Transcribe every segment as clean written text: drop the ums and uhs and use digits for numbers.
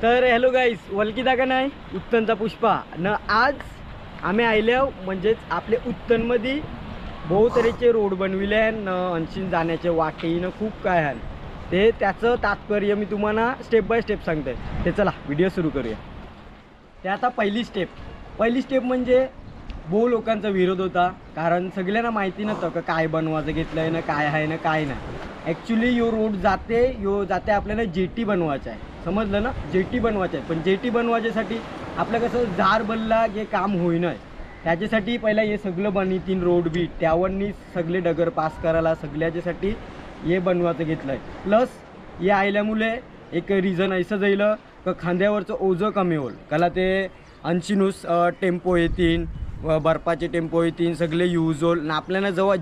तर हॅलो गाईस, वलकिता का नाही उत्तनचा पुष्पा न आज आम्ही आयल्या म्हणजेच आपले उत्तनमध्ये बहुत तऱ्हेचे रोड बनविले न अंशीन जाण्याचे वाटे न खूप काय आहे ते त्याचं तात्पर्य मी तुम्हाला स्टेप बाय स्टेप सांगते. ते चला व्हिडिओ सुरू करूया. ते आता पहिली स्टेप म्हणजे बहु लोकांचा विरोध होता, कारण सगळ्यांना माहिती नव्हतं का काय बनवायचं घेतलं आहे ना काय आहे ना काय नाही. ॲक्च्युली यो रोड जाते आपल्याला जेटी बनवायचं आहे, समजलं ना. जेटी बनवायचं आहे, पण जेटी बनवायच्यासाठी आपलं कसं जार बनला हे काम होईन आहे. त्याच्यासाठी पहिला हे सगळं बनितीन रोड बीट त्यावरनी सगळे डगर पास करायला सगळ्याच्यासाठी हे बनवायचं घेतलं आहे. प्लस हे आयल्यामुळे एक रिझन असं जाईल का खांद्यावरचं ओझं कमी होईल. कला ते अंशिनूस टेम्पो येतील, बर्फाचे टेम्पो येतील, सगळे यूज होईल. ना आपल्याला जेव्हा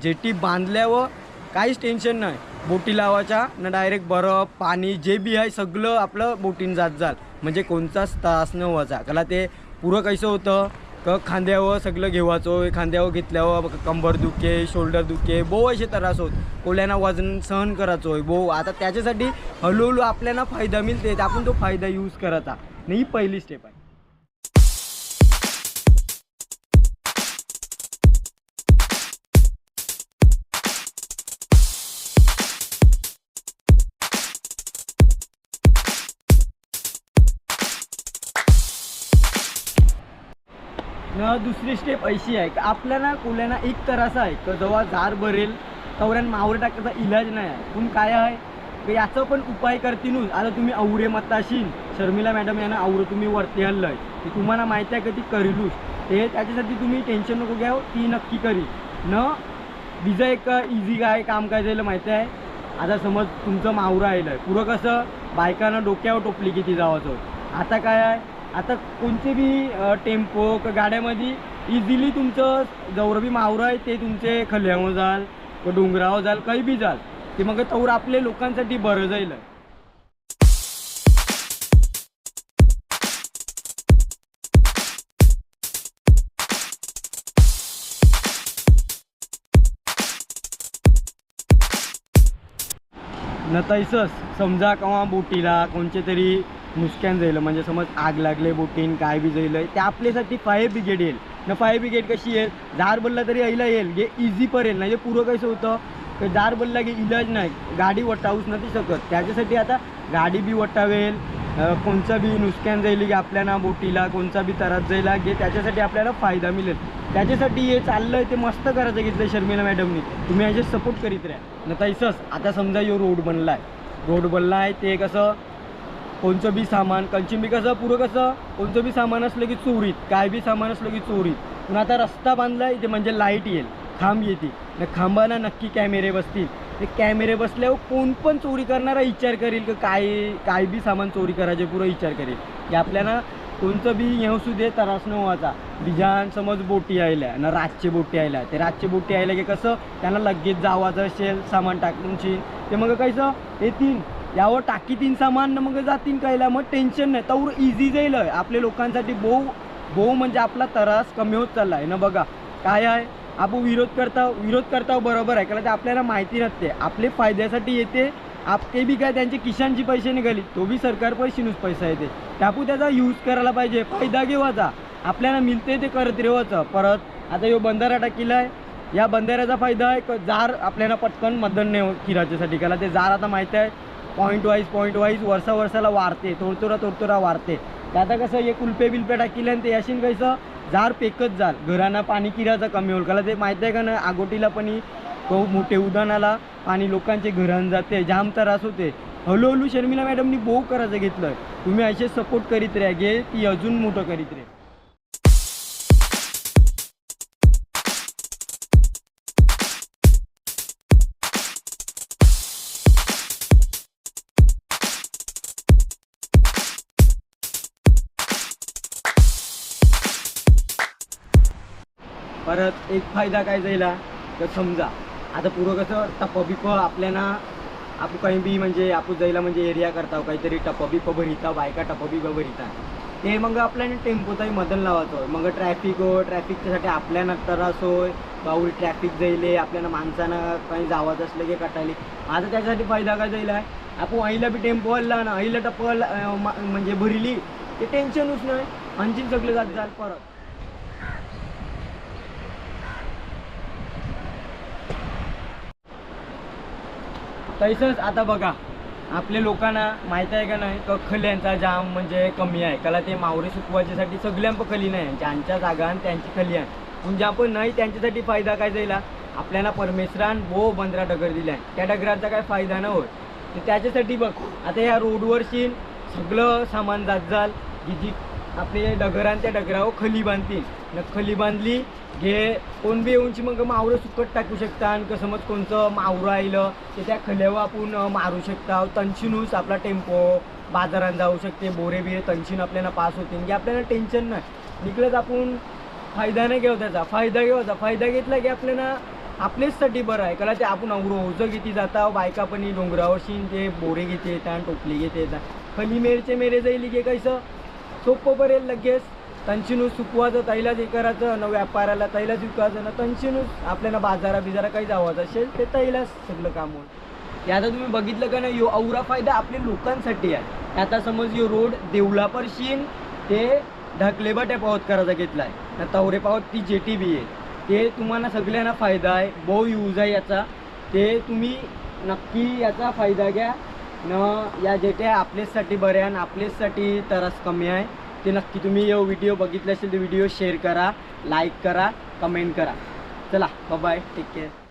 जेटी बांधल्यावर काहीच टेन्शन नाही. बोटी लावायच्या ना डायरेक्ट बर्फ पाणी जे बी आहे सगळं आपलं बोटीन जात म्हणजे कोणताच त्रास न व्हायचा. कला ते पुरं कसं होतं का खांद्यावर सगळं घेवायचो, खांद्यावर घेतल्यावर कंबर दुखे, शोल्डर दुखे, बहु असे त्रास होत. कोल्याना वजन सहन करायचो बहु. आता त्याच्यासाठी हळूहळू आपल्याला फायदा मिळते, आपण तो फायदा यूज करायचा. ही पहिली स्टेप आहे. न दुसरी स्टेप अशी आहे की आपल्याला कोल्याना एक तर असं आहे की जेव्हा जार भरेल तवऱ्यान मावर टाकायचा इलाज नाही आहे. पण काय आहे की याचं पण उपाय करतीनच. आता तुम्ही आवरे मताशील शर्मिला मॅडम यांना आवरं तुम्ही वरती हल्लं आहे की तुम्हाला माहिती आहे का ती करीलूच ते. त्याच्यासाठी तुम्ही टेन्शन नको घ्याव, ती नक्की करी न. बिजा एक इझी काय काम काय जायला माहिती आहे. आता समज तुमचं मावरं आलं आहे पुरं कसं बायकांना डोक्यावर टोपली किती जावाचं. आता काय आहे, आता कोणते बी टेम्पो का गाड्यामध्ये इझिली तुमचं जवळ बी मावरं आहे ते तुमचे खल्यावर जाल व डोंगरावर जाल काही बी जाल ते मग तवर आपले लोकांसाठी बरं जाईल. न तैसंच समजा केव्हा बोटीला कोणचे तरी नुकसान जाईल, म्हणजे समज आग लागले बोटीन काय बी जाईल ते आपल्यासाठी फायर ब्रिगेड येईल. न फायर ब्रिगेड कशी येईल, जार बोलला तरी यायला येईल हे इझी पडेल. नाही पुरं कसं होतं की जार बोलला की इलाज नाही, गाडी वटावूच नाही शकत. त्याच्यासाठी आता गाडी बी वटावेल, कोणचा बी नुकसान जाईल की आपल्याला बोटीला कोणचा बी त्रास जाईल घे त्याच्यासाठी आपल्याला फायदा मिळेल. त्याच्यासाठी हे चाललं आहे ते मस्त करायचं घेतलं शर्मिला मॅडमनी. तुम्ही याचे सपोर्ट करीत राहा. न तैसंच आता समजा यो रोड बनला आहे ते कसं कोणचं बी सामान कंचिम बी कसं पुरं कसं कोणतं बी सामान असलं की चोरीत, काय बी सामान असलं की चोरीत. पण आता रस्ता बांधला आहे ते म्हणजे लाईट येईल, खांब येतील न खांबाला नक्की कॅमेरे बसतील. ते कॅमेरे बसल्यावर कोण पण चोरी करणारा विचार करेल की काय बी सामान चोरी करायचे पुरं विचार करेल की आपल्याला कोणतं बी येऊसू दे त्रास न व्हायचा. बिजान समज बोटी आयल्या ना रातची बोटी आयल्या ते रातची बोटी आयल्या की कसं त्यांना लगेच जावाचं असेल सामान टाकूनची ते मग कायचं येतील यावर टाकीतीन सामान न मग जातीन कायला. मग टेन्शन नाही, तर इझी जाईल आपल्या लोकांसाठी. बहु म्हणजे आपला त्रास कमी होत चालला आहे ना. बघा काय आहे आपण विरोध करता बरोबर आहे, कारण ते आपल्याला माहिती नसते आपले फायद्यासाठी येते. ते बी काय त्यांचे किशांची पैसे निघाली तो बी सरकार पैसेनूच पैसा येते. त्यापू त्याचा यूज करायला पाहिजे, फायदा घेवायचा. आपल्याला मिळते ते करत रेवायचं. परत आता यो बंधारा टाकीला आहे, या बंधाऱ्याचा फायदा आहे जार आपल्याला पटकन मदन नाही किराच्यासाठी. कारण ते जार आता माहिती आहे पॉईंट वाईज वर्षाला वाढते, तोडतोरा वाढते. ते आता कसं हे कुलपे बिलपे टाकीले आणि ते याशीन कसं जार पेकत जाल घरांना पाणी किराचं कमी होईल. कारण ते माहिती आहे का ना आगोटीला पण खूप मोठे उदाहरणाला पाणी लोकांचे घरान जाते, जाम त्रास होते. हळूहळू शर्मिला मॅडमनी बहु करायचं घेतलं. तुम्ही असे सपोर्ट करीत राहा गे ती अजून मोठं करीत राहा. परत एक फायदा काय जायला तर समजा आता पुरं कसं टप आपल्याला आपण काही बी म्हणजे आपण जायला म्हणजे एरिया करता काहीतरी टप भरिता बायका टप भरिता ते मग आपल्याला टेम्पोचाही मदल लावायचं होय मग ट्रॅफिक हो ट्रॅफिकच्यासाठी आपल्याला त्रास होय बावळी ट्रॅफिक जाईल आपल्याला माणसानं काही जावंच असलं की कटायली आता त्याच्यासाठी फायदा काय जाईल आहे आपण आईला बी टेम्पो हल्ला ना आईला टप्पल म्हणजे भरली ते टेन्शनच नाही आणखीन सगळे जात जाल परत तसंच आता बघा आपल्या लोकांना माहीत आहे का नाही खल्यांचा जाम म्हणजे कमी आहे त्याला ते मावरे सुकवायच्यासाठी सगळ्यांप खली नाही ज्यांच्या जागा त्यांची खली आहे म्हणजे आपण नाही त्यांच्यासाठी फायदा काय जाईल आपल्याला परमेश्वरान बो 15 डगर दिल्या त्या डगरांचा काय फायदा न होय तर त्याच्यासाठी बघ आता ह्या रोडवरशी सगळं सामान जात जाल की जी आपले डगरान त्या डगरावर खली बांधतील न खली बांधली घे कोण बी येऊनची मग मावरं सुकट टाकू शकता आणि समज कोणतं मावरं आलं ते त्या खल्यावर आपण मारू शकता तनशीनूच आपला टेम्पो बाजारात जाऊ शकते बोरे बिरे तनशीन आपल्याला पास होतील की आपल्याला टेन्शन नाही निघलंच आपण फायदा नाही घेऊ त्याचा फायदा घेतला की आपल्याला आपलेचसाठी बरं आहे कारण ते आपण ओझं घेते जाता बायका पण डोंगरावरशी ते बोरे घेते येतात टोपली घेते येतात खली मेरे जाईल की कसं सोपं पडेल लगेच तनशीनूच सुकवायचं तैलाच हे करायचं न व्यापाराला तैलाच विकायचं ना तनशीनूच आपल्याला बिजारा काही जावायचं असेल ते तैलाच सगळं काम होईल आता तुम्ही बघितलं का नाही यो औरा फायदा आपल्या लोकांसाठी आहे आता समज यो रोड देवलापरशीन ते ढकले बाट्या पावत करायचा घेतला आहे ना तवरे पावत ती जेटी बी आहे ते तुम्हाला सगळ्यांना फायदा आहे बहु यूज आहे याचा ते तुम्ही नक्की याचा फायदा घ्या न या जेट्या आपल्याचसाठी बऱ्या आणि आपल्याचसाठी त्रास कमी आहे ते नक्की तुम्ही यो व्हिडिओ बघितले असेल तर व्हिडिओ शेअर करा लाईक करा कमेंट करा चला बाय टेक केअर